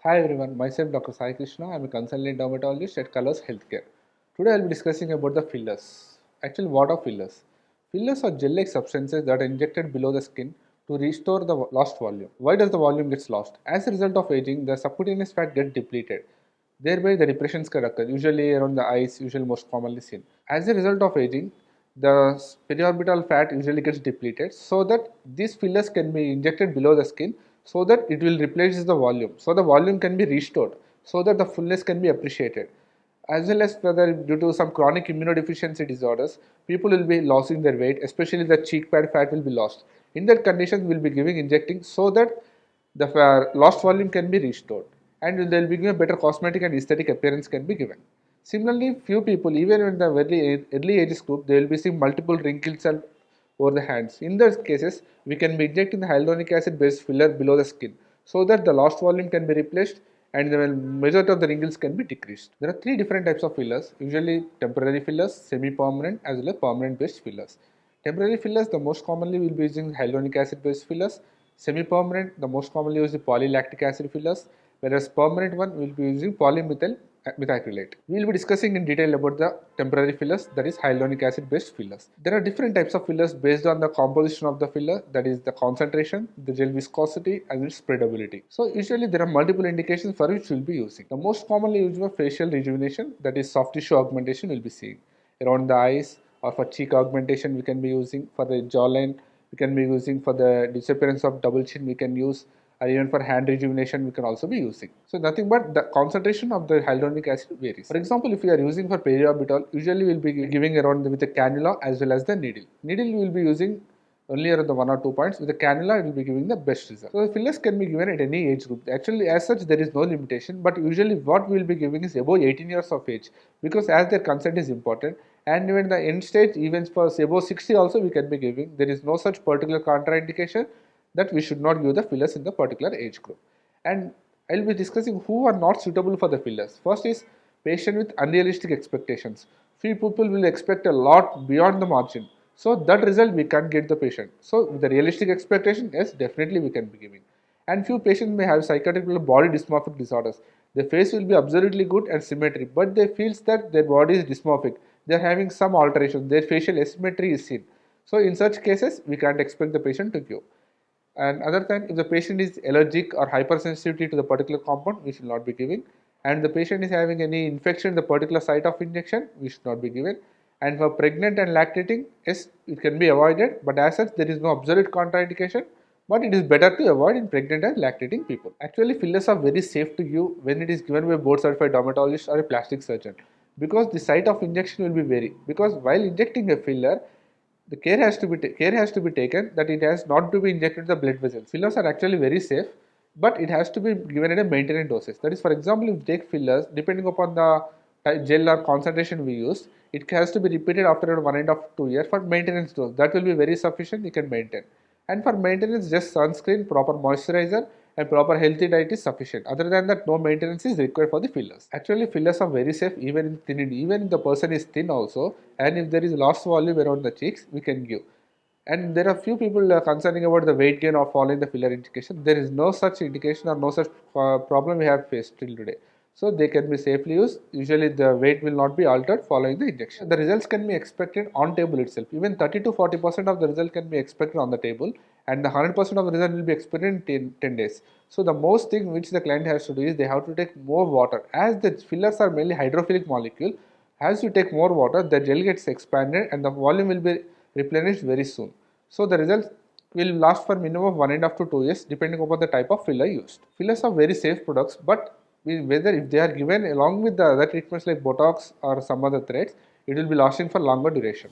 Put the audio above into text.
Hi everyone, myself Dr. Sai Krishna. I am a consultant dermatologist at Kolors Healthcare. Today I will be discussing about the fillers. Actually, what are fillers? Fillers are gel-like substances that are injected below the skin to restore the lost volume. Why does the volume gets lost? As a result of aging, the subcutaneous fat gets depleted. Thereby, the depressions can occur, usually around the eyes, usually most commonly seen. As a result of aging, the periorbital fat usually gets depleted so that these fillers can be injected below the skin so that it will replace the volume. So the volume can be restored so that the fullness can be appreciated. As well as whether due to some chronic immunodeficiency disorders, people will be losing their weight, especially the cheek pad fat will be lost. In that condition, we will be giving injecting so that the lost volume can be restored and they will be given better cosmetic and aesthetic appearance can be given. Similarly, few people, even in the very early ages group, they will be seeing multiple wrinkles over the hands. In those cases, we can be injecting the hyaluronic acid based filler below the skin so that the lost volume can be replaced and the majority of the wrinkles can be decreased. There are three different types of fillers, usually temporary fillers, semi-permanent as well as permanent based fillers. Temporary fillers, the most commonly we will be using hyaluronic acid based fillers. Semi-permanent, the most commonly used is polylactic acid fillers, whereas permanent one we will be using polymethyl methacrylate. We will be discussing in detail about the temporary fillers, that is hyaluronic acid based fillers. There are different types of fillers based on the composition of the filler, that is the concentration, the gel viscosity and its spreadability. So usually there are multiple indications for which we will be using. The most commonly used for facial rejuvenation, that is soft tissue augmentation, we will be seeing around the eyes, or for cheek augmentation we can be using, for the jawline we can be using, for the disappearance of double chin we can use, or even for hand rejuvenation we can also be using. So nothing but the concentration of the hyaluronic acid varies. For example, if we are using for periorbital, usually we will be giving around with the cannula as well as the needle. Needle we will be using only around the 1 or 2 points. With the cannula, it will be giving the best result. So the fillers can be given at any age group. Actually, as such, there is no limitation, but usually what we will be giving is above 18 years of age because as their consent is important. And even the end stage, even for above 60 also we can be giving. There is no such particular contraindication that we should not give the fillers in the particular age group. And I will be discussing who are not suitable for the fillers. First is patient with unrealistic expectations. Few people will expect a lot beyond the margin. So that result we can't get the patient. So with the realistic expectation, yes, definitely we can be giving. And few patients may have psychotic body dysmorphic disorders. Their face will be absolutely good and symmetric, but they feel that their body is dysmorphic. They are having some alteration. Their facial asymmetry is seen. So in such cases, we can't expect the patient to give. And other than if the patient is allergic or hypersensitivity to the particular compound, we should not be giving. And the patient is having any infection in the particular site of injection, we should not be given. And for pregnant and lactating, yes, it can be avoided, but as such, there is no absolute contraindication. But it is better to avoid in pregnant and lactating people. Actually, fillers are very safe to give when it is given by a board certified dermatologist or a plastic surgeon because the site of injection will be vary. Because while injecting a filler, the care has to be taken that it has not to be injected the blood vessels. Fillers are actually very safe, but it has to be given at a maintenance dosage. That is, for example, if you take fillers, depending upon the gel or concentration we use, it has to be repeated after around 1.5 to 2 years for maintenance dose. That will be very sufficient. You can maintain. And for maintenance, just sunscreen, proper moisturizer, and proper healthy diet is sufficient. Other than that, no maintenance is required for the fillers. Actually, fillers are very safe even in thin, even if the person is thin also, and if there is lost volume around the cheeks, we can give. And there are few people concerning about the weight gain or following the filler indication. There is no such indication or no such problem we have faced till today. So they can be safely used. Usually the weight will not be altered following the injection. The results can be expected on table itself. Even 30 to 40% of the result can be expected on the table and the 100% of the result will be expected in 10 days. So the most thing which the client has to do is they have to take more water. As the fillers are mainly hydrophilic molecule, as you take more water, the gel gets expanded and the volume will be replenished very soon. So the results will last for minimum of 1.5 to 2 years depending upon the type of filler used. Fillers are very safe products, but whether if they are given along with the other treatments like Botox or some other threads, it will be lasting for longer duration.